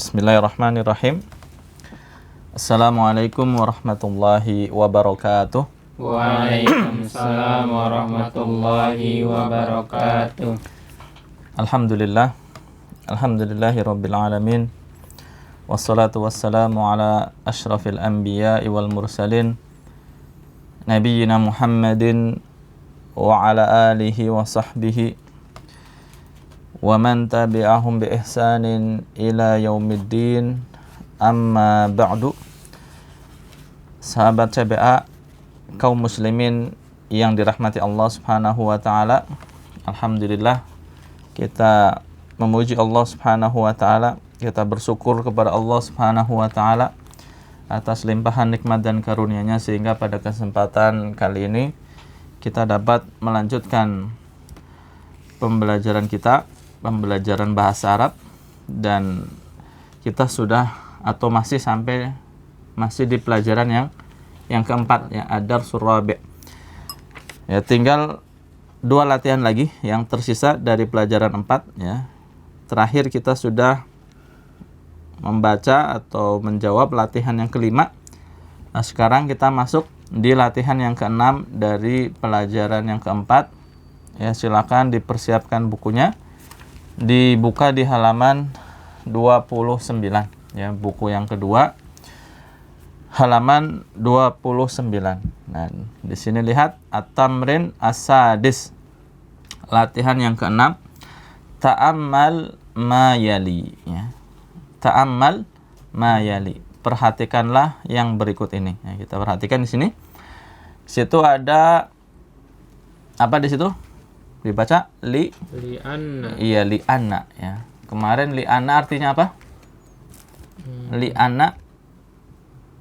Bismillahirrahmanirrahim. Assalamualaikum warahmatullahi wabarakatuh. Waalaikumsalam warahmatullahi wabarakatuh. Alhamdulillah. Alhamdulillahirabbil alamin. Wassalatu wassalamu ala asyrafil anbiya'i wal mursalin nabiyyina Muhammadin wa ala alihi wa sahbihi wa man tabi'ahum bi ihsanin ila yaumiddin. Amma ba'du. Sahabat CBA, kaum muslimin yang dirahmati Allah Subhanahu wa taala, alhamdulillah kita memuji Allah Subhanahu wa taala, kita bersyukur kepada Allah Subhanahu wa taala atas limpahan nikmat dan karunia-Nya sehingga pada kesempatan kali ini kita dapat melanjutkan pembelajaran bahasa Arab, dan kita sudah atau masih di pelajaran yang keempat, ya, ad-darsul rabi'. Ya, tinggal 2 latihan lagi yang tersisa dari pelajaran 4, ya. Terakhir kita sudah membaca atau menjawab latihan yang kelima. Nah, sekarang kita masuk di latihan yang keenam dari pelajaran yang keempat. Ya, silakan dipersiapkan bukunya. Dibuka di halaman 29, ya, buku yang kedua, halaman 29. Nah, di sini lihat at-tamrin as-sadis. Latihan yang keenam. Ta'ammal ma yali, ya. Ta'ammal ma yali. Perhatikanlah yang berikut ini. Ya, kita perhatikan di sini. Situ ada apa di situ? Dibaca li'anna. Iya, li'anna, ya. Kemarin li'anna artinya apa? Li'anna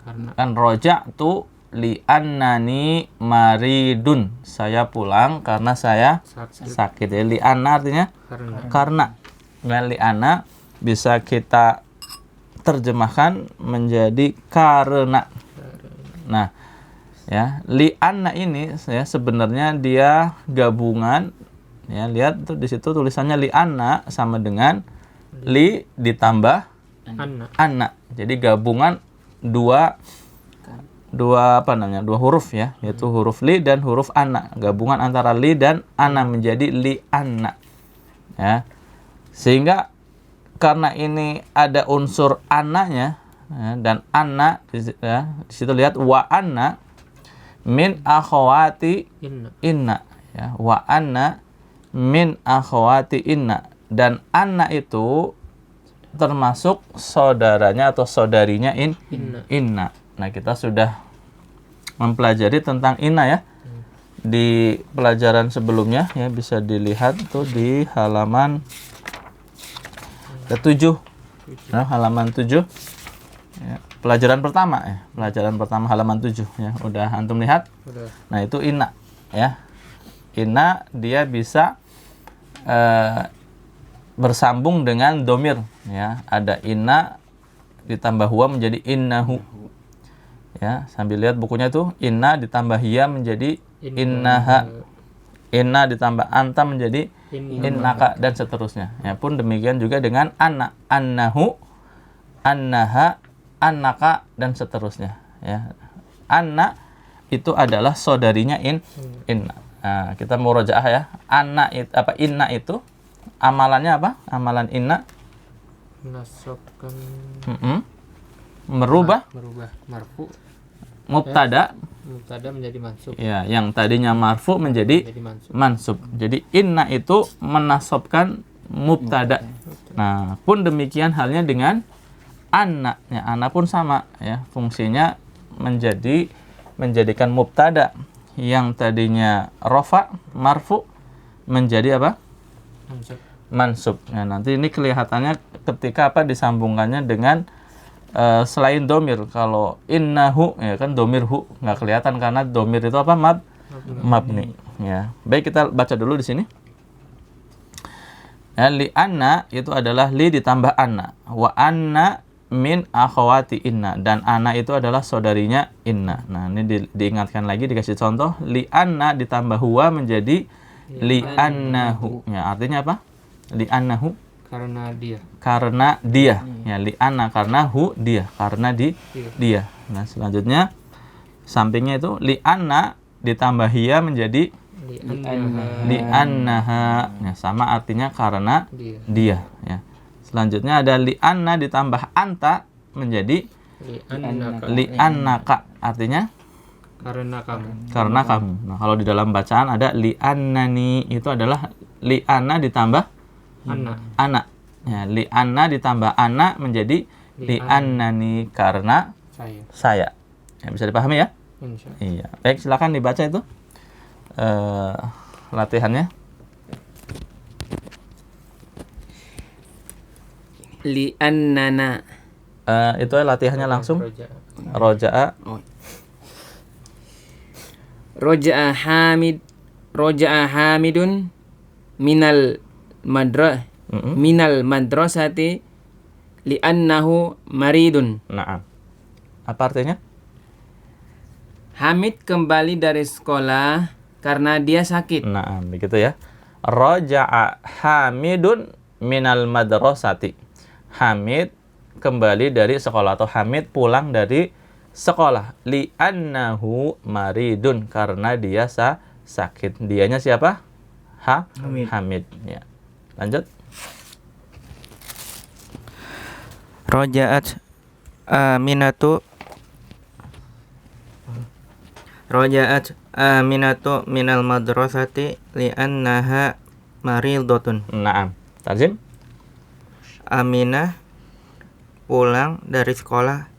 Karena kan roja'tu li'annani maridun. Saya pulang karena saya sakit. Ya, li'anna artinya karena. Nah, li'anna bisa kita terjemahkan menjadi karena. Nah, ya, li'anna ini, ya, sebenarnya dia gabungan. Ya, lihat tuh di situ tulisannya li'anna sama dengan li ditambah anna. Jadi gabungan dua huruf, ya, yaitu huruf li dan huruf anna. Gabungan antara li dan anna menjadi li'anna. Ya. Sehingga karena ini ada unsur annanya, ya, dan anna, ya, di situ lihat wa anna min akhawati inna, ya, wa anna min akhawati inna, dan anna itu termasuk saudaranya atau saudarinya inna. Nah, kita sudah mempelajari tentang inna, ya, di pelajaran sebelumnya, ya, bisa dilihat tuh di halaman ke-7. Nah, halaman 7. Ya, pelajaran pertama halaman 7, ya. Udah antum lihat? Udah. Nah, itu inna, ya. Inna dia bisa bersambung dengan domir, ya. Ada inna ditambah huwa menjadi innahu, ya. Sambil lihat bukunya tuh, inna ditambah hiya menjadi innaha, inna ditambah anta menjadi innaka, dan seterusnya. Ya, pun demikian juga dengan anna, annahu, annaha, annaka, dan seterusnya, ya. Anna itu adalah saudarinya inna. Nah, kita murojaah, ya. Inna itu amalannya apa? Amalan inna menasabkan, merubah marfu mubtada menjadi mansub. Ya, yang tadinya marfu menjadi mansub. Jadi inna itu menasabkan mubtada. Nah, pun demikian halnya dengan anna. Ya, anna pun sama, ya. Fungsinya menjadikan mubtada yang tadinya rofa marfu menjadi apa? Mansub. Nah, nanti ini kelihatannya ketika disambungkannya dengan selain domir. Kalau innahu, ya kan, domir hu nggak kelihatan karena domir itu apa? Mabni. Ya. Baik, kita baca dulu di sini. Ya, li anna itu adalah li ditambah anna. Wa anna min akhawati inna, dan anna itu adalah saudarinya inna. Nah, ini diingatkan lagi, dikasih contoh. Li anna ditambah huwa menjadi li annahu. Ya, artinya apa? Li annahu Karena dia. Karena dia. Ya, li'anna karena dia, karena dia. Nah, selanjutnya sampingnya itu li'anna ditambah hiya menjadi li'annaha. Ya, sama artinya karena dia, ya. Selanjutnya ada li'anna ditambah anta menjadi li'annaka. Artinya Karena kamu. karena kamu. Nah, kalau di dalam bacaan ada li'annani, itu adalah li'anna ditambah anak. Ya, li'anna ditambah anak menjadi li'annani karena saya. Ya, bisa dipahami ya? Insya. Iya. Baik, silakan dibaca itu latihannya. Li'annana. Itu latihannya langsung. Roja'a. Roja'a Hamidun minal madrasati li'annahu maridun. Na'am. Apa artinya? Hamid kembali dari sekolah karena dia sakit. Na'am, begitu ya. Roja'a Hamidun minal madrasati. Hamid kembali dari sekolah, atau Hamid pulang dari sekolah. Li'annahu maridun, karena dia sakit. Dianya siapa? Hamid. Ya. Lanjut. Roja'at Aminatu minal madrasati li'annaha maridotun. Naam. Tarjim. Aminah pulang dari sekolah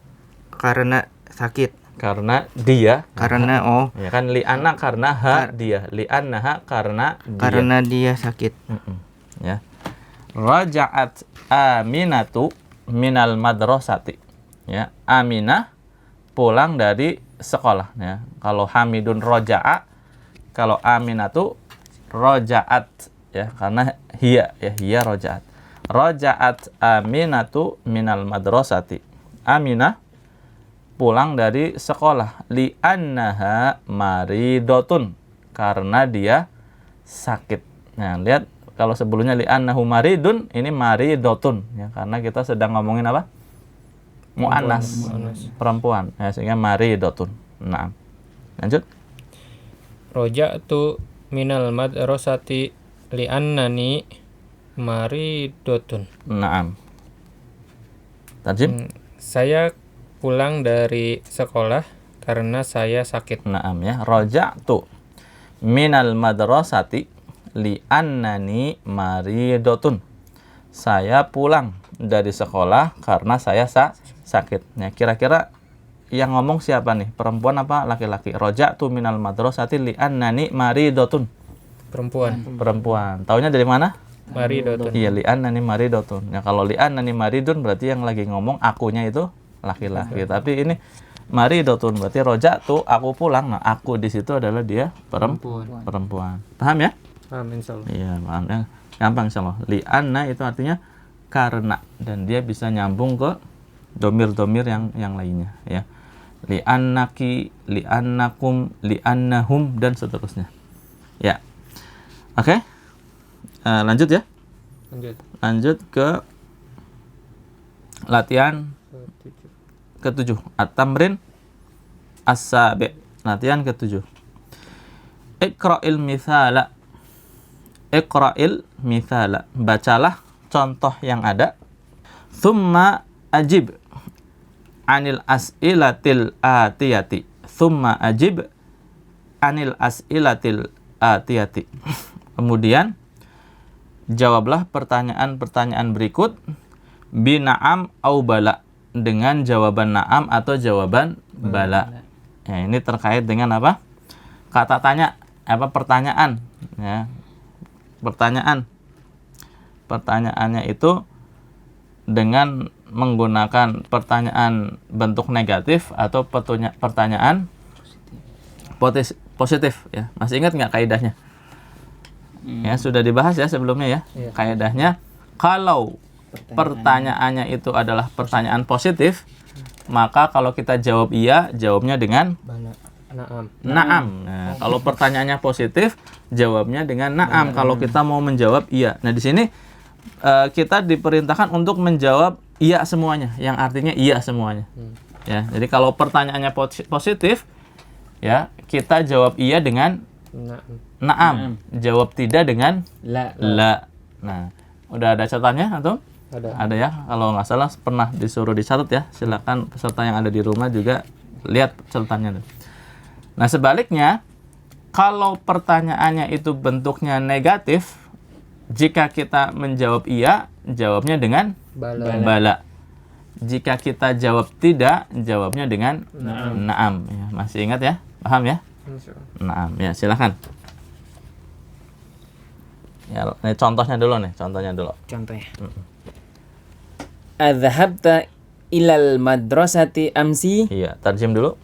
karena sakit. Karena dia. Karena Ya kan, li'anna karena dia. Li'annaha karena dia. Karena dia sakit. Ya. Raja'at Aminatu minal madrasati. Ya, Aminah pulang dari sekolah, ya. Kalau Hamidun roja'a, kalau Aminatu roja'at, ya, karena hiya, ya, hiya roja'at. Roja'at Aminatu minal madrasati. Aminah pulang dari sekolah. Li'annaha maridotun, karena dia sakit. Nah, lihat, kalau sebelumnya li'annahu maridun, ini maridotun, ya, karena kita sedang ngomongin apa? Mu'annas, perempuan. Ya, sehingga maridotun. Nah, lanjut. Roja'tu minal madrasati li'annani maridotun. Naam. Tarjim. Saya pulang dari sekolah karena saya sakit. Naam, ya. Roja'tu minal madrasati li'annani maridotun. Saya pulang dari sekolah karena saya sakit. Ya, kira-kira yang ngomong siapa nih? Perempuan apa laki-laki? Roja'tu minal madrasati li'annani maridotun. Perempuan. Taunya dari mana? Maridotun. Iya, li'annani maridotun. Ya, kalau li'annani maridun berarti yang lagi ngomong akunya itu laki-laki. Tapi ini maridotun berarti roja'tu, aku pulang. Nah, aku di situ adalah dia perempuan. Paham ya? Paham, insyaallah. Iya, paham ya. Gampang insyaallah. Li'anna itu artinya karena, dan dia bisa nyambung ke domir-domir yang lainnya, ya. Li'annaki, li'annakum, li'annahum, dan seterusnya. Ya. Oke. Lanjut ya. Lanjut ke latihan ke-7. At-tamrin as-sabi'. Latihan ke-7. Iqra'il mithala. Iqra'il mithala. Bacalah contoh yang ada. Thumma ajib anil as'ilatil atiyati. Thumma ajib anil as'ilatil atiyati. Kemudian jawablah pertanyaan-pertanyaan berikut bina'am au bala, dengan jawaban na'am atau jawaban bala. Ya, ini terkait dengan apa? Kata tanya, pertanyaan, ya. Pertanyaannya itu dengan menggunakan pertanyaan bentuk negatif atau pertanyaan positif, ya. Masih ingat nggak kaidahnya? Ya, sudah dibahas ya sebelumnya, ya. Kaidahnya, kalau pertanyaannya itu adalah pertanyaan positif, maka kalau kita jawab iya, jawabnya dengan na'am. Nah, kalau pertanyaannya positif, jawabnya dengan na'am. Kalau kita mau menjawab iya. Nah, di sini kita diperintahkan untuk menjawab iya semuanya, yang artinya iya semuanya. Ya, jadi kalau pertanyaannya positif, ya kita jawab iya dengan na'am. Jawab tidak dengan la. Nah, udah ada catatannya atau? Ada ya. Kalau nggak salah pernah disuruh dicatat ya. Silakan peserta yang ada di rumah juga lihat catatannya. Nah, sebaliknya, kalau pertanyaannya itu bentuknya negatif, jika kita menjawab iya, jawabnya dengan bala. Jika kita jawab tidak, jawabnya dengan na'am. Ya, masih ingat ya? Paham ya? Na'am. Ya, silakan. Ya, ini contohnya dulu. Contohnya. Adzahabta ilal madrasati amsi? Iya, tarjim dulu.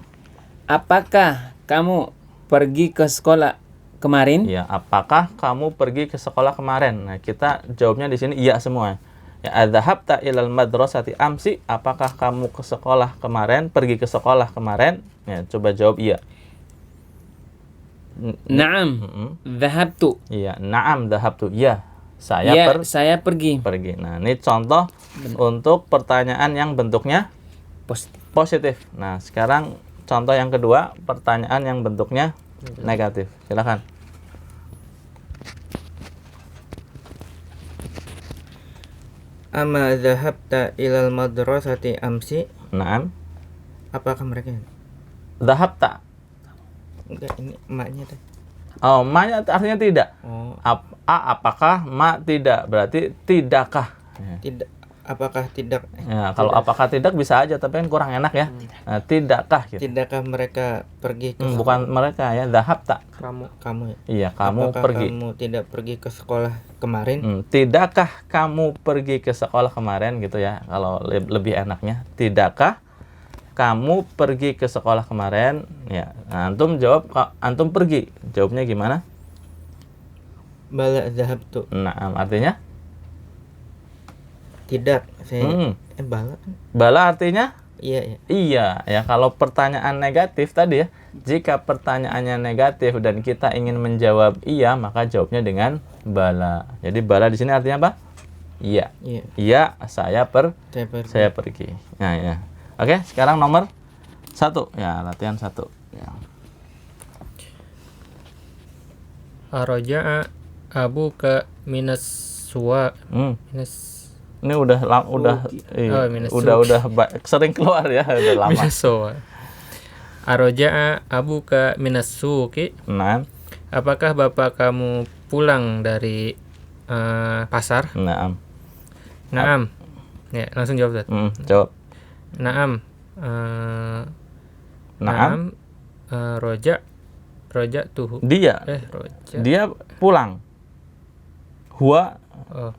Apakah kamu pergi ke sekolah kemarin? Iya, apakah kamu pergi ke sekolah kemarin? Nah, kita jawabnya di sini iya semua. Ya, adzahabta ilal madrasati amsi? Apakah kamu ke sekolah kemarin? Pergi ke sekolah kemarin? Ya, coba jawab iya. Naam. Dhahabtu. Iya, na'am dhahabtu. Iya, saya pergi. Nah, ini contoh untuk pertanyaan yang bentuknya positif. Nah, sekarang contoh yang kedua, pertanyaan yang bentuknya negatif. Silakan. Ama dhahabta ilal madrasati amsi? Na'am. Apakah mereka? Dhahabta. Enggak, ini emaknya teh. Oh, ma-nya artinya tidak. Oh, Apakah, ma tidak. Berarti tidakkah. Ya. tidak. Apakah tidak? Ya, kalau apakah tidak bisa aja, tapi kan kurang enak ya. Nah, tidakkah gitu. Tidakkah mereka pergi ke Bukan mereka ya, dhahabta. kamu ya? Iya, kamu Apakah pergi. kamu tidak pergi ke sekolah kemarin? Tidakkah kamu pergi ke sekolah kemarin gitu ya. Kalau lebih enaknya, tidakkah kamu pergi ke sekolah kemarin? Ya, nah, antum jawab antum pergi. Jawabnya gimana? Bala dhahabtu. Nah, artinya Tidak, saya bala. bala artinya Iya, iya. iya ya. Kalau pertanyaan negatif tadi ya, jika pertanyaannya negatif dan kita ingin menjawab iya, maka jawabnya dengan bala. Jadi bala di sini artinya apa? Iya. Iya. Iya, saya Saya pergi. pergi. Nah, ya. Oke, sekarang nomor 1. Ya, latihan 1. Ya. Araja'a abuka minas suwa minas Ini udah iya, minus sering keluar ya, udah lama. minas suwa. Araja'a abuka minas suki? Nah, Apakah bapak kamu pulang dari pasar? Naam. Naam. Ya, langsung jawab, Ustaz. Jawab. Naam. Naam. Roja tuh. Dia Roja. Dia pulang. Huwa. Oh.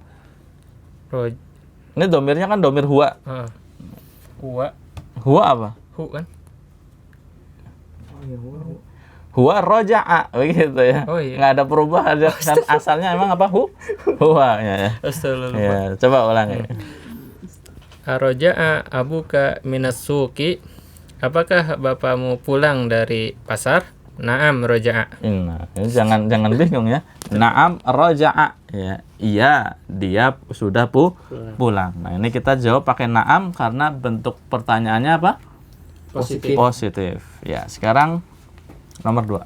Ini domirnya kan domir huwa. Huwa. Huwa apa? Hu kan? Huwa roja'a begitu ya. Oh, iya. Nggak ada perubahan kan asalnya emang apa? Huwa ya. Astagfirullah. Ya, coba ulangi. Araja'a abuka minas suki? Apakah bapakmu pulang dari pasar? Naam roja'a. Nah, ini jangan bingung ya. Naam roja'a ya. Iya, dia sudah pulang. Nah, ini kita jawab pakai naam karena bentuk pertanyaannya apa? Positif. Ya, sekarang nomor 2.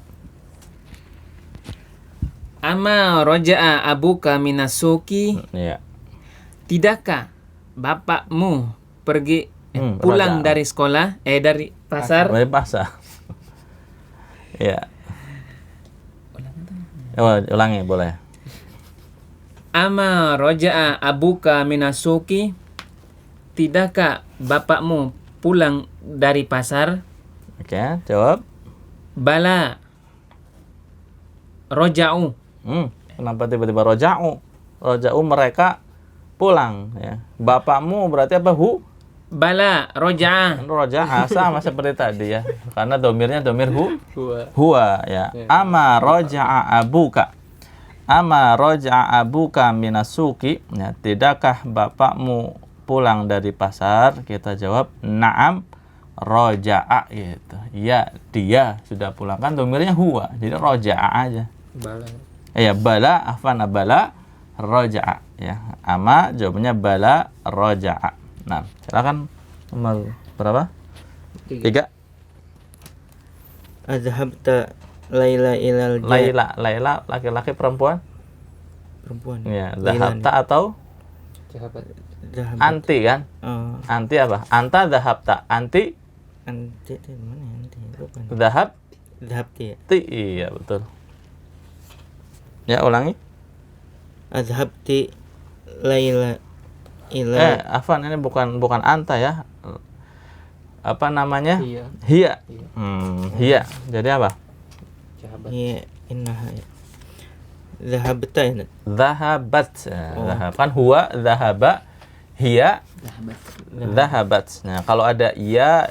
Ama roja'a abuka minas suki? Iya. Tidakkah bapakmu pergi pulang roja'a. dari sekolah dari pasar? Dari pasar. Ya. Ulangi boleh. Ama roja'a abuka minas suki? Tidakkah bapakmu pulang dari pasar? Oke, jawab. Bala roja'u. Kenapa tiba-tiba roja'u? Roja'u mereka pulang ya. Bapakmu berarti apa? Bala roja'a. Roja'a sama seperti tadi ya. Karena domirnya domir huwa ya. Ama roja'a abuka. Ama roja'a abuka minasuki. Ya, tidakkah bapakmu pulang dari pasar? Kita jawab na'am roja'a gitu. Ya, dia sudah pulang, kan domirnya huwa. Jadi roja'a aja. Bala. Ya, bala afana bala roja'a ya. Ama jawabannya bala roja'a. Nah, silakan nomor berapa? 3. Azhabta Laila ilal Laila laki-laki perempuan? perempuan. Ya, Laila dhahabta atau Jahabat. Zahabat. anti kan? Oh, Anti apa? Anta dhahabta. Anti anti itu mana ya? Anti lupa. dhahab Zahabti ya. iya betul. Ya, ulangi. Azhabti Laila ila Afan, ini bukan anta ya. Apa namanya? Iya. Hiya. Iya. Hiya. Jadi apa? Jahabat. ya innaha ya. Zahabta ya. Dhahabat. Oh. Dhahab kan huwa dhahaba hiya dhahabat. Nah, kalau ada ya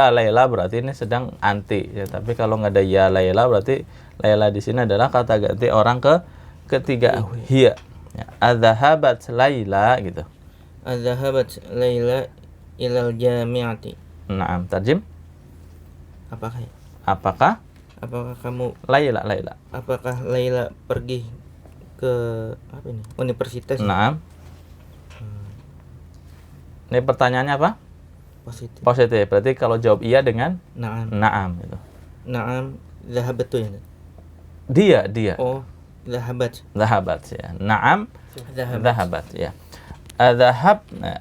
Laila berarti ini sedang anti ya. Tapi kalau nggak ada ya Laila berarti Laila di sini adalah kata ganti orang ketiga hiya. Ya, adzahabat Laila gitu. Azhabat Laila ilal jami'ati. Naam, tarjim. Apakah ya? Apakah Laila Laila? apakah Laila pergi ke apa ini? Universitas? Naam. Ini pertanyaannya apa? Positif. Positif. Berarti kalau jawab iya dengan Naam. naam gitu. Naam zahabatu ya. Dia. Oh, zahabat. Dhahabat ya. Naam Zahabat. dhahabat ya.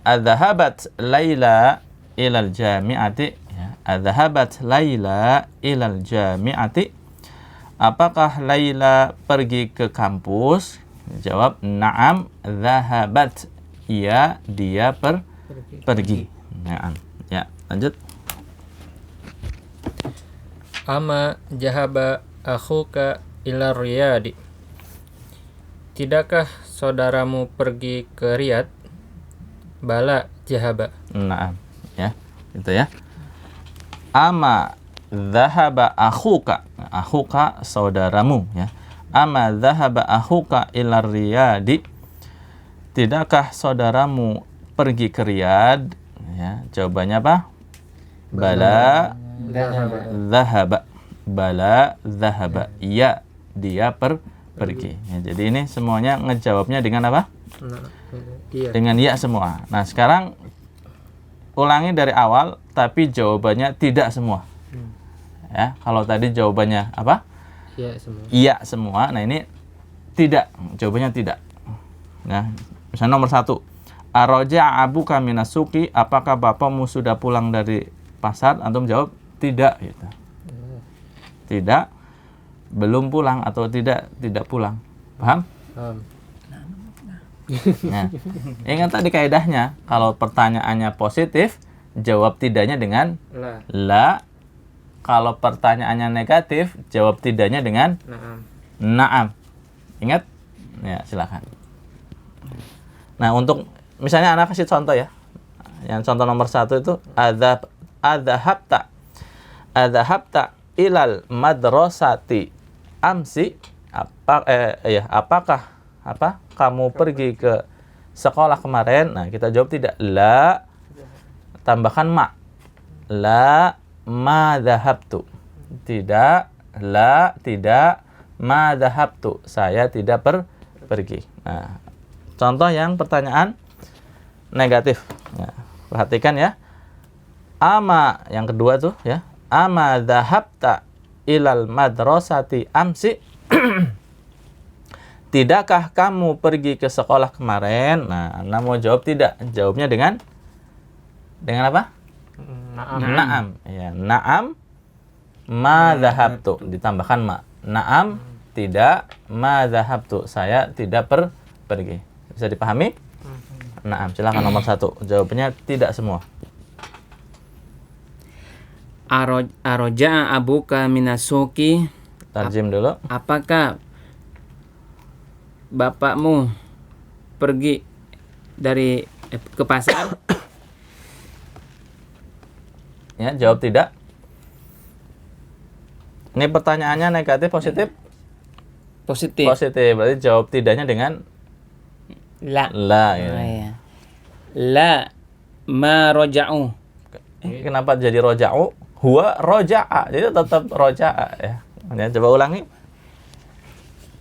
Adzahabat Laila ilal jami'ati ya. Adzahabat Laila ilal jami'ati. Apakah Laila pergi ke kampus? Jawab na'am dhahabat. Iya, dia pergi. Naam. Ya, lanjut. Ama jahaba akhuka ila Riyadi. Tidakkah saudaramu pergi ke Riyadh? Bala jahaba. Naam. Ya, itu ya. Ama dhahaba akhuka. Akhuka saudaramu ya. Ama dhahaba akhuka ila Riyadi. Tidakkah saudaramu pergi ke Riyadh? Ya, jawabannya apa? Bala dhahaba. Bala dhahaba. Iya, dia pergi. Ya, jadi ini semuanya ngejawabnya dengan apa? Iya. Dengan ya semua. Nah, sekarang ulangi dari awal tapi jawabannya tidak semua. Ya, kalau tadi jawabannya apa? Iya semua. Iya semua. Nah, ini tidak. Jawabannya tidak. Nah, misalnya nomor 1. Aroja abuka minasuki, apakah bapakmu sudah pulang dari pasar? Antum jawab tidak gitu. Tidak, belum pulang atau tidak pulang. Paham? Nah, ingat tadi kaidahnya, kalau pertanyaannya positif, jawab tidaknya dengan la. Kalau pertanyaannya negatif, jawab tidaknya dengan na'am. Ingat? Ya, silakan. Nah, untuk misalnya anak kasih contoh ya. Yang contoh nomor 1 itu adzahabta ilal madrasati amsi. Apakah kamu pergi ke sekolah kemarin? Nah, kita jawab tidak. La, tambahkan ma. La ma dhahabtu. Tidak, la, tidak, ma dhahabtu. Saya tidak pergi. Nah, contoh yang pertanyaan negatif. Nah, perhatikan ya. Ama, yang kedua tuh ya. Ama dhahabta ilal madrasati amsi. Tidakkah kamu pergi ke sekolah kemarin? Nah, Anda mau jawab tidak. Jawabnya dengan apa? Naam. Ya, naam ma dhahabtu, ditambahkan ma. Naam, tidak, ma dhahabtu, saya tidak pergi. Bisa dipahami? Naam, silakan nomor 1. Jawabannya tidak semua. Aroja abuka minasuki. Tarjim dulu. Apakah bapakmu pergi ke pasar? Ya, jawab tidak. Ini pertanyaannya negatif, positif? Positif. Positif, berarti jawab tidaknya dengan La. ya. Oh, iya. La ma roja'u. Kenapa jadi roja'u? Huwa roja'a, jadi tetap roja'a ya. Ya, coba ulangi.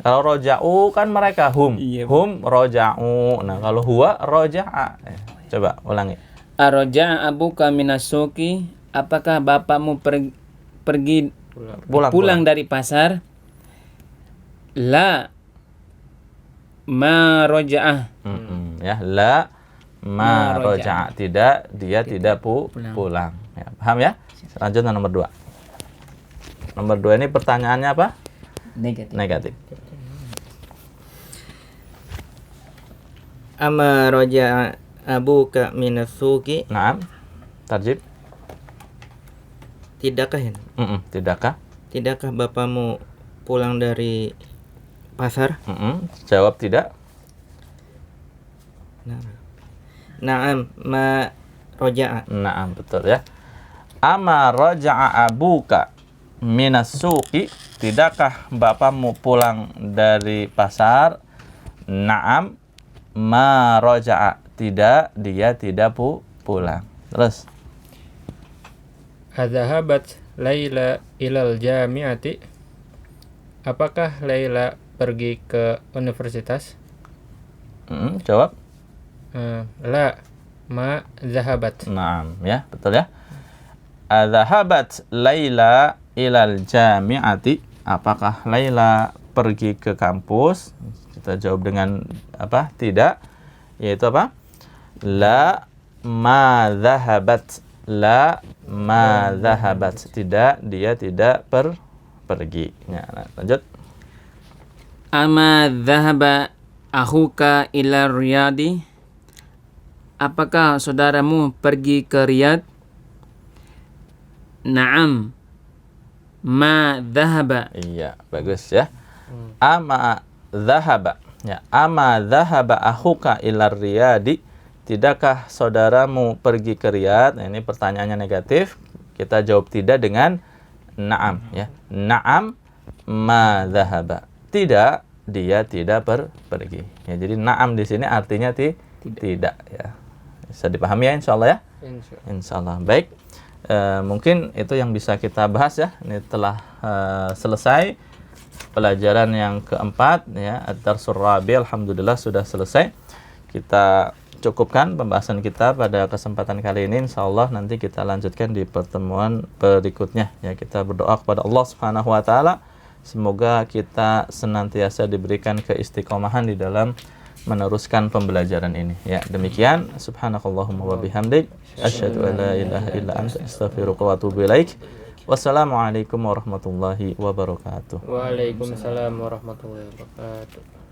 Kalau roja'u kan mereka hum. Iya, Hum roja'u. Nah, kalau huwa roja'a. Coba ulangi. Aroja'a abuka minas suqi, apakah bapakmu pergi pulang dari pasar? La ma roja'ah. Ya, la ma roja'a. Tidak, dia tidak pulang. Ya, paham ya? Selanjutnya nomor 2. Nomor 2 ini pertanyaannya apa? Negatif. Ama roja abuka minas suqi. Naam. Tarjib. Tidakkah ya? Tidakkah? Tidakkah bapamu pulang dari pasar? Jawab tidak. Na'am ma roja'a. Naam, betul ya. Ama raja'a abuka minas suqi, tidakkah bapamu pulang dari pasar? Naam ma raja'a, tidak, dia tidak pulang. Terus Adzahabat Laila ilal jami'ati? Apakah Laila pergi ke universitas? jawab. La ma zahabat. Naam, ya, betul ya. Adzahabat Laila ilal jami'ati, apakah Laila pergi ke kampus? Kita jawab dengan apa? Tidak. Yaitu apa? La ma zahabat. La ma zahabat. Tidak, dia tidak pergi. Ya, nah, lanjut. Ama dhahaba akhuka ila riyadi, apakah saudaramu pergi ke Riyadh? Naam ma dhahaba. Iya, bagus ya. Ama dhahaba. Ya, ama dhahaba akhuka ila riyadi, tidakkah saudaramu pergi ke Riyadh? Nah, ini pertanyaannya negatif. Kita jawab tidak dengan na'am ya. Na'am ma dhahaba. Tidak, dia tidak pergi. Ya, jadi na'am di sini artinya tidak ya. Bisa dipahami ya insyaallah ya? Insyaallah. Baik. Mungkin itu yang bisa kita bahas ya. Ini telah selesai pelajaran yang keempat ya. Ad-Darsul Rabi', alhamdulillah sudah selesai. Kita cukupkan pembahasan kita pada kesempatan kali ini. Insyaallah nanti kita lanjutkan di pertemuan berikutnya ya. Kita berdoa kepada Allah Subhanahu wa taala semoga kita senantiasa diberikan keistiqomahan di dalam meneruskan pembelajaran ini. Ya, demikian. Subhanakallahumma wa bihamdik asyhadu an la ilaha illa anta astaghfiruka wa atubu ilaik. Wassalamualaikum warahmatullahi wabarakatuh. Waalaikumsalam warahmatullahi wabarakatuh.